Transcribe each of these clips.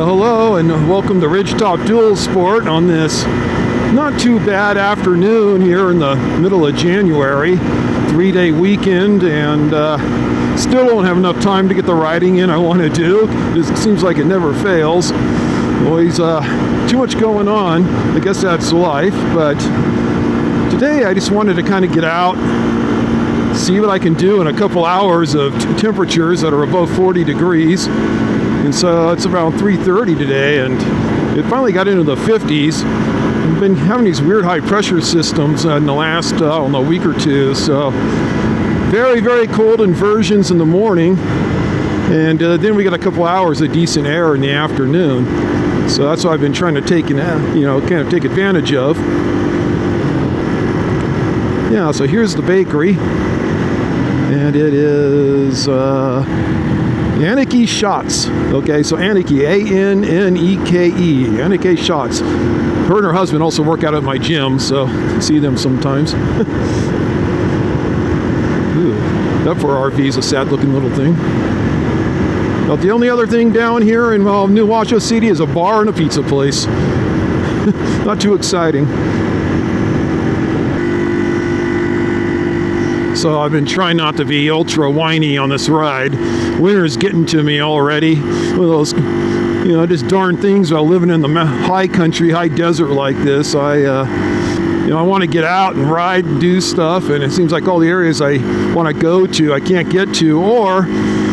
Well, hello and welcome to Ridgetop Dual Sport on this not too bad afternoon here in the middle of January. 3-day weekend, and still don't have enough time to get the riding in I want to do. It seems like it never fails. Always too much going on. I guess that's life, but today I just wanted to kind of get out, see what I can do in a couple hours of temperatures that are above 40 degrees. And so it's around 3:30 today, and it finally got into the 50s. We've been having these weird high pressure systems in the last, I don't know, week or two. So very, very cold inversions in the morning. And then we got a couple hours of decent air in the afternoon. So that's what I've been trying to take, kind of take advantage of. Yeah, so here's the bakery. And it is Anarchy Shots. Okay, so Anarchy, A-N-N-E-K-E, Anarchy Shots. Her and her husband also work out at my gym, so I see them sometimes. Ooh, that for RV is a sad-looking little thing. But the only other thing down here in New Washoe City is a bar and a pizza place. Not too exciting. So I've been trying not to be ultra whiny on this ride. Winter's getting to me already. One of those, just darn things while living in the high country, high desert like this. I want to get out and ride and do stuff, and it seems like all the areas I want to go to, I can't get to, or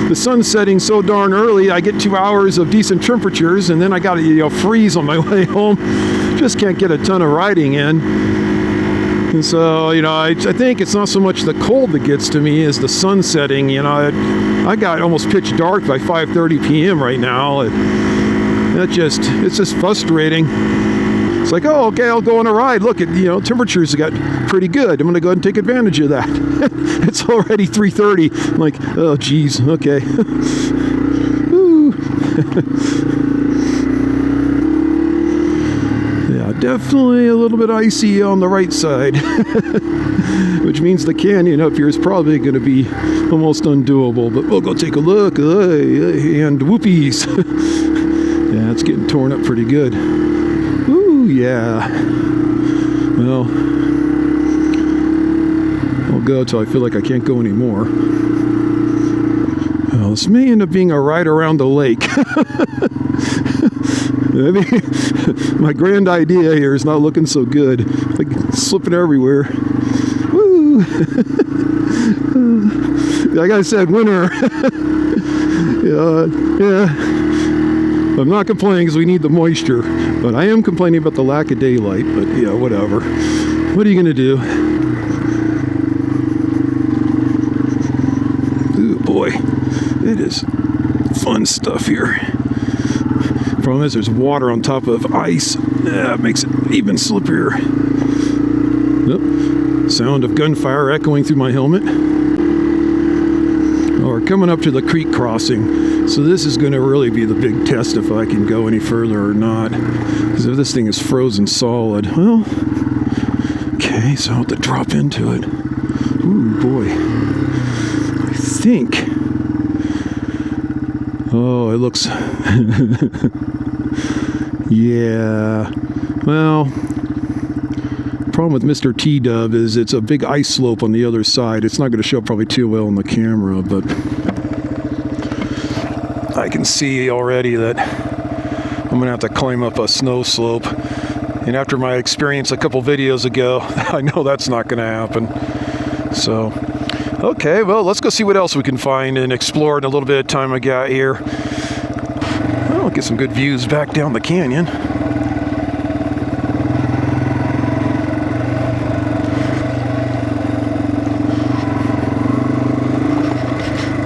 the sun's setting so darn early, I get 2 hours of decent temperatures, and then I got to, freeze on my way home. Just can't get a ton of riding in. And so, I think it's not so much the cold that gets to me as the sun setting. I got almost pitch dark by 5:30 p.m. right now. It's just frustrating. It's like, oh, okay, I'll go on a ride. Look, temperatures got pretty good. I'm going to go ahead and take advantage of that. It's already 3:30. I'm like, oh, geez, okay. Woo. Yeah, definitely a little bit icy on the right side, which means the canyon up here is probably going to be almost undoable. But we'll go take a look. And whoopies. Yeah, it's getting torn up pretty good. Ooh, yeah. Well, I'll go till I feel like I can't go anymore. Well, this may end up being a ride around the lake. My grand idea here is not looking so good. Like slipping everywhere. Woo! Like I said, winter. Yeah. I'm not complaining because we need the moisture, but I am complaining about the lack of daylight. But yeah, whatever. What are you gonna do? Ooh, boy, it is fun stuff here. Problem is there's water on top of ice. Yeah, it makes it even slipperier. Oh, sound of gunfire echoing through my helmet. Oh, we're coming up to the creek crossing. So this is going to really be the big test if I can go any further or not. Because if this thing is frozen solid, well, okay, so I'll have to drop into it. Ooh, boy. I think. Oh, it looks. Yeah. Well, the problem with Mr. T-Dub is it's a big ice slope on the other side. It's not going to show up probably too well on the camera, but I can see already that I'm going to have to climb up a snow slope. And after my experience a couple videos ago, I know that's not going to happen. So, okay, well, let's go see what else we can find and explore in a little bit of time I got here. I'll get some good views back down the canyon.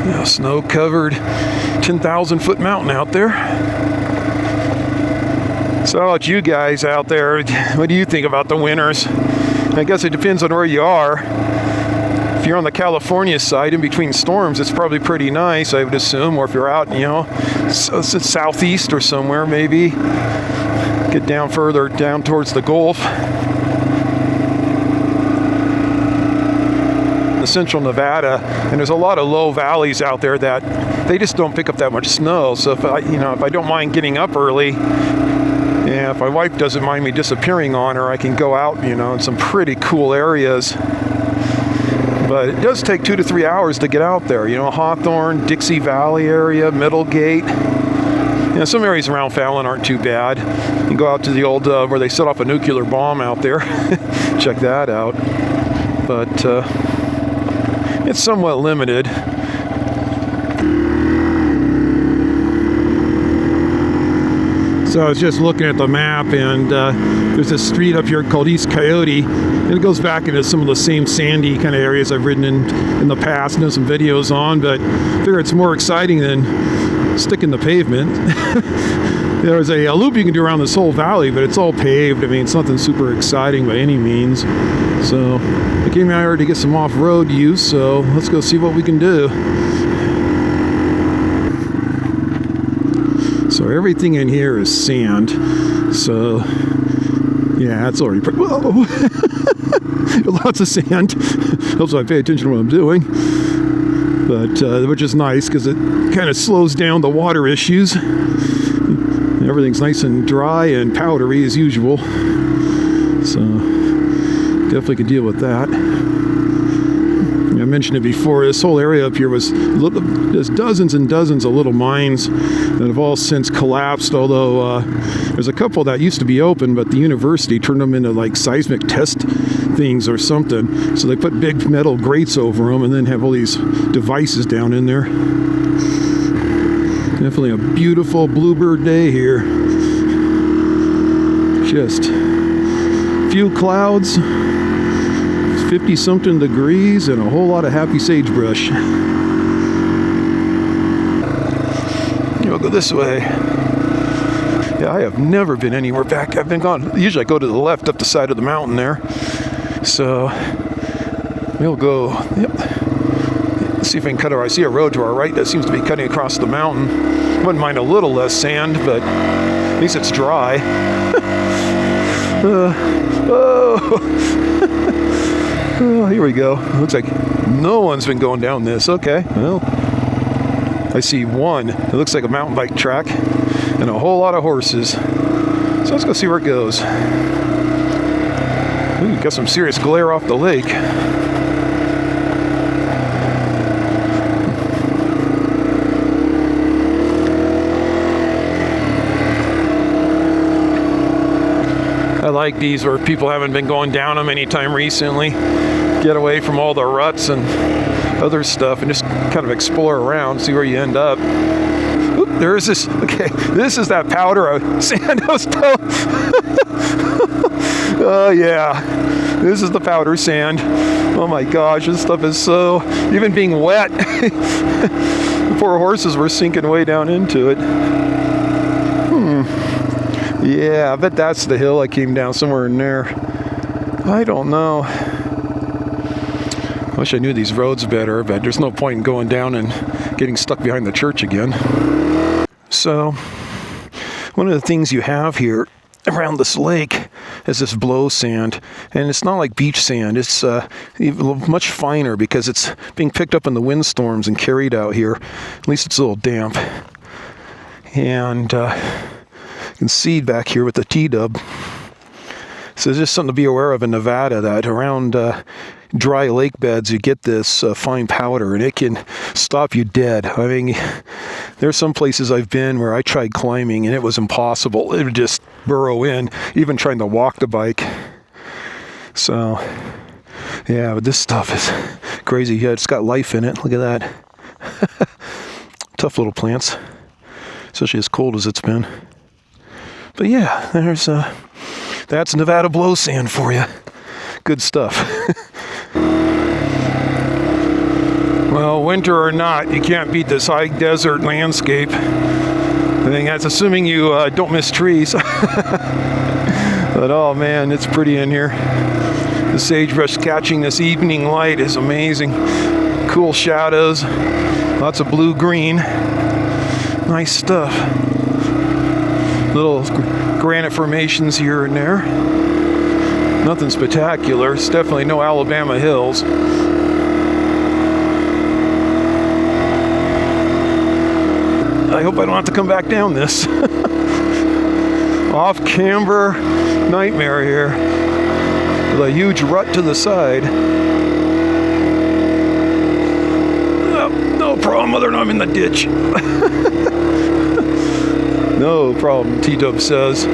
Yeah, snow-covered 10,000-foot mountain out there. So how about you guys out there? What do you think about the winters? I guess it depends on where you are. If you're on the California side in between storms, it's probably pretty nice, I would assume. Or if you're out, southeast or somewhere, maybe. Get down further down towards the Gulf. the central Nevada, and there's a lot of low valleys out there that they just don't pick up that much snow. So if I don't mind getting up early, yeah, if my wife doesn't mind me disappearing on her, I can go out, in some pretty cool areas. But it does take 2 to 3 hours to get out there. Hawthorne, Dixie Valley area, Middlegate. Some areas around Fallon aren't too bad. You can go out to the old, where they set off a nuclear bomb out there. Check that out. But it's somewhat limited. So I was just looking at the map, and there's a street up here called East Coyote, and it goes back into some of the same sandy kind of areas I've ridden in the past, done some videos on, but I figure it's more exciting than sticking the pavement. There's a loop you can do around this whole valley, but it's all paved. I mean, it's nothing super exciting by any means. So I came out here to get some off-road use, so let's go see what we can do. So everything in here is sand. So yeah, it's already pretty, whoa. Lots of sand. Helps if I pay attention to what I'm doing. But which is nice because it kind of slows down the water issues. Everything's nice and dry and powdery as usual. So definitely could deal with that. I mentioned it before, this whole area up here there's dozens and dozens of little mines that have all since collapsed, although there's a couple that used to be open, but the university turned them into like seismic test things or something. So they put big metal grates over them and then have all these devices down in there. Definitely a beautiful bluebird day here. Just a few clouds, 50-something degrees, and a whole lot of happy sagebrush. We'll go this way. Yeah, I have never been anywhere back. I've been gone. Usually I go to the left up the side of the mountain there. So we'll go, yep. Let's see if I can cut her. I see a road to our right that seems to be cutting across the mountain. Wouldn't mind a little less sand, but at least it's dry. Oh, here we go. Looks like no one's been going down this. Okay, well, I see one. It looks like a mountain bike track and a whole lot of horses. So let's go see where it goes. Ooh, got some serious glare off the lake. I like these where people haven't been going down them anytime recently. Get away from all the ruts and other stuff and just kind of explore around, see where you end up. Oop, there is this, okay, this is that powder sand I was told. Oh yeah, this is the powder sand. Oh my gosh, this stuff is so, even being wet, the poor horses were sinking way down into it. Yeah, I bet that's the hill I came down, somewhere in there. I don't know. I wish I knew these roads better, but there's no point in going down and getting stuck behind the church again. So, one of the things you have here around this lake is this blow sand, and it's not like beach sand. It's much finer because it's being picked up in the windstorms and carried out here. At least it's a little damp. And you can see back here with the T-dub. So it's just something to be aware of in Nevada, that around dry lake beds you get this fine powder, and it can stop you dead. I mean, there's some places I've been where I tried climbing and it was impossible. It would just burrow in, even trying to walk the bike. So yeah, but this stuff is crazy. Yeah, it's got life in it. Look at that. Tough little plants, especially as cold as it's been. But yeah, there's that's Nevada blow sand for you. Good stuff. Well, winter or not, you can't beat this high desert landscape. I think that's assuming you don't miss trees. But oh man, it's pretty in here. The sagebrush catching this evening light is amazing. Cool shadows, lots of blue-green. Nice stuff. Little granite formations here and there. Nothing spectacular. It's definitely no Alabama hills. I hope I don't have to come back down this. Off camber nightmare here. With a huge rut to the side. Oh, no problem whether or not I'm in the ditch. No problem, T-Dub says.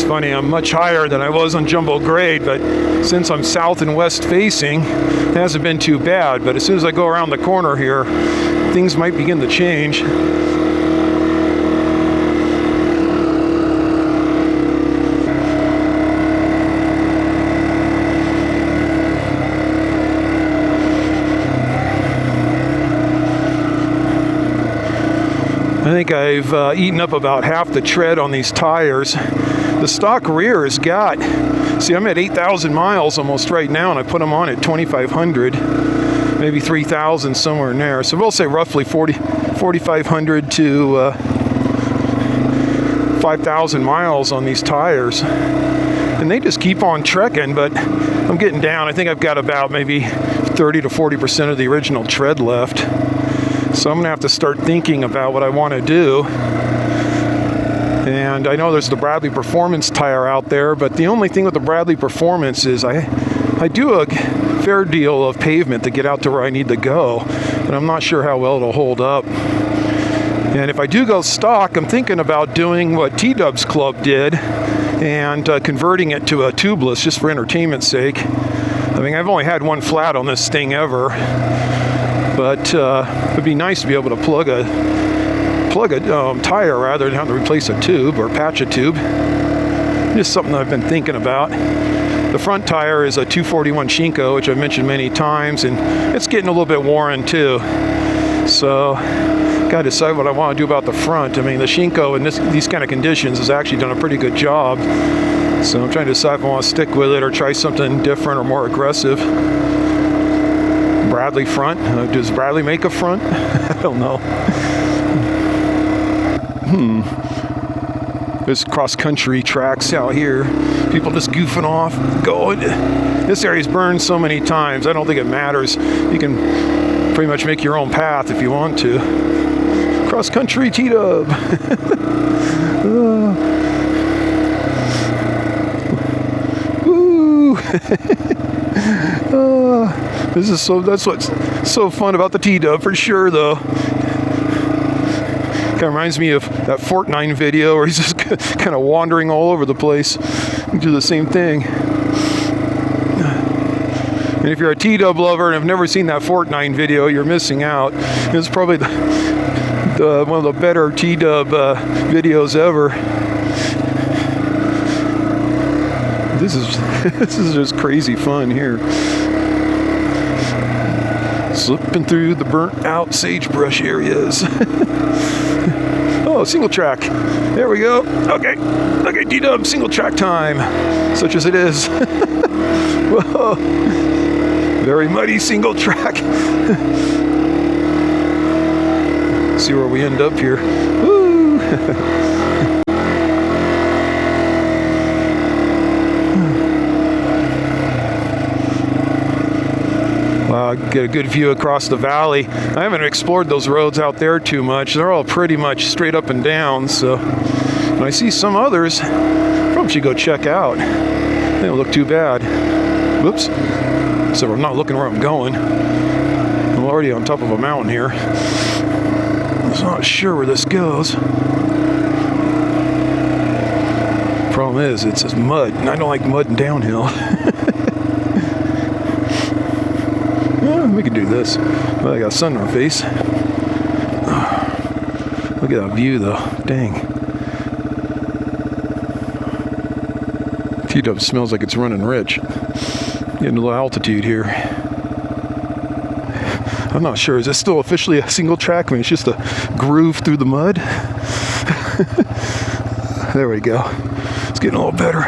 Funny, I'm much higher than I was on jumbo grade, but since I'm south and west facing, it hasn't been too bad. But as soon as I go around the corner here, things might begin to change. I think I've eaten up about half the tread on these tires. The stock rear has got, see, I'm at 8,000 miles almost right now, and I put them on at 2,500, maybe 3,000, somewhere in there. So we'll say roughly 4,500 to 5,000 miles on these tires. And they just keep on trekking, but I'm getting down. I think I've got about maybe 30 to 40% of the original tread left. So I'm gonna have to start thinking about what I want to do. And I know there's the Bradley Performance tire out there, but the only thing with the Bradley Performance is I do a fair deal of pavement to get out to where I need to go, and I'm not sure how well it'll hold up. And if I do go stock, I'm thinking about doing what T-Dub's club did and converting it to a tubeless just for entertainment's sake. I mean, I've only had one flat on this thing ever, but it'd be nice to be able to plug a tire rather than have to replace a tube or patch a tube. Just something I've been thinking about. The front tire is a 241 Shinko, which I've mentioned many times, and it's getting a little bit worn too. So, gotta decide what I want to do about the front. I mean, the Shinko in these kind of conditions has actually done a pretty good job. So I'm trying to decide if I want to stick with it or try something different or more aggressive. Bradley front. Does Bradley make a front? I don't know. There's cross-country tracks out here. People just goofing off, going. This area's burned so many times, I don't think it matters. You can pretty much make your own path if you want to. Cross-country T-Dub. Woo! That's what's so fun about the T-Dub for sure, though. Kind of reminds me of that Fortnite video where he's just kind of wandering all over the place. You do the same thing. And if you're a T-Dub lover and have never seen that Fortnite video, you're missing out. It's probably one of the better T-Dub videos ever. This is just crazy fun here. Slipping through the burnt out sagebrush areas. Oh, single track. There we go. Okay, T-Dub, single track time. Such as it is. Whoa. Very muddy single track. See where we end up here. Woo! Get a good view across the valley. I haven't explored those roads out there too much. They're all pretty much straight up and down, so when I see some others, probably should go check out. They don't look too bad. Whoops. So I'm not looking where I'm going. I'm already on top of a mountain here. I'm not sure where this goes. Problem is, it's just mud, and I don't like mud and downhill. We can do this. Well, I got sun in our face. Look at that view, though. Dang. T-Dub smells like it's running rich. Getting a little altitude here. I'm not sure. Is this still officially a single track? I mean, it's just a groove through the mud. There we go. It's getting a little better.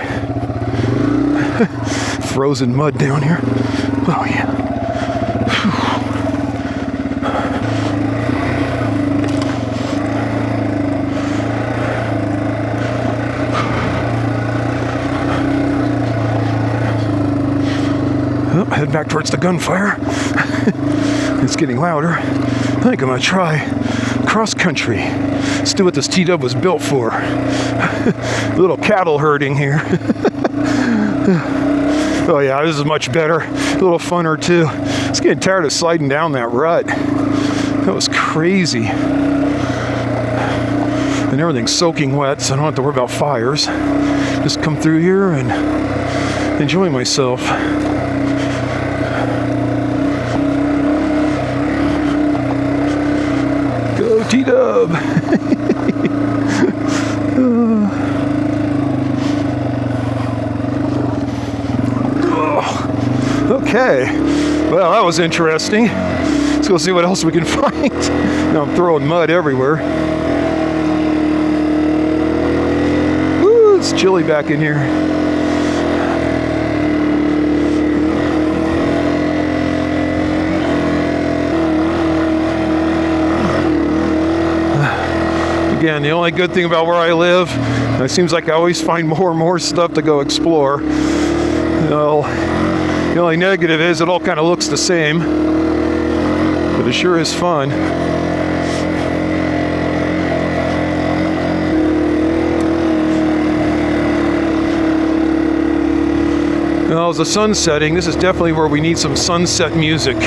Frozen mud down here. Oh, yeah. head back towards the gunfire. It's getting louder. I think I'm gonna try cross country. Let's do what this TW was built for. A little cattle herding here. Oh yeah, this is much better. A little funner too. I was getting tired of sliding down that rut. That was crazy. And everything's soaking wet, so I don't have to worry about fires. Just come through here and enjoy myself. Go T-Dub! Okay, well that was interesting. Let's go see what else we can find. Now I'm throwing mud everywhere. Woo, it's chilly back in here. Again, the only good thing about where I live, it seems like I always find more and more stuff to go explore. Well, the only negative is it all kind of looks the same, but it sure is fun. Well, as the sun's setting, this is definitely where we need some sunset music.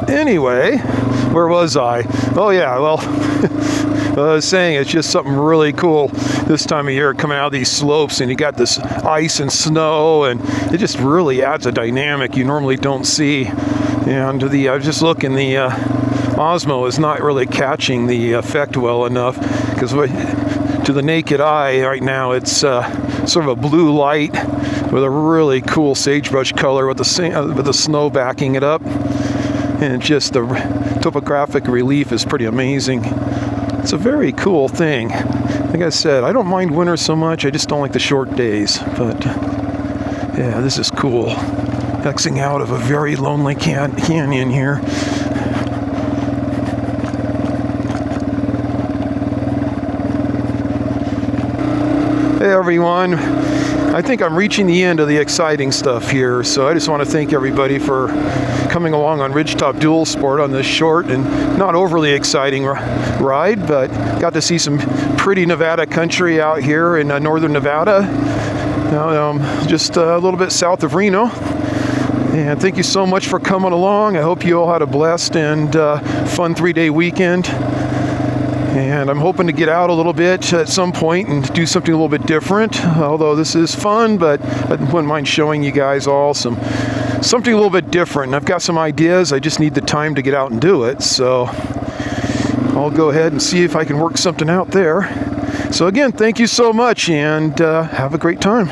Anyway, where was I? Oh yeah, well, I was saying it's just something really cool this time of year coming out of these slopes, and you got this ice and snow, and it just really adds a dynamic you normally don't see. And I was just looking, the Osmo is not really catching the effect well enough, because to the naked eye right now it's sort of a blue light with a really cool sagebrush color with the snow backing it up. And just the topographic relief is pretty amazing. It's a very cool thing. Like I said, I don't mind winter so much, I just don't like the short days. But yeah, this is cool. Exing out of a very lonely canyon here. Hey everyone. I think I'm reaching the end of the exciting stuff here, so I just want to thank everybody for coming along on Ridgetop Dual Sport on this short and not overly exciting ride, but got to see some pretty Nevada country out here in northern Nevada, just a little bit south of Reno. And thank you so much for coming along. I hope you all had a blessed and fun 3-day weekend. And I'm hoping to get out a little bit at some point and do something a little bit different. Although this is fun, but I wouldn't mind showing you guys all something a little bit different. I've got some ideas. I just need the time to get out and do it. So I'll go ahead and see if I can work something out there. So again, thank you so much, and have a great time.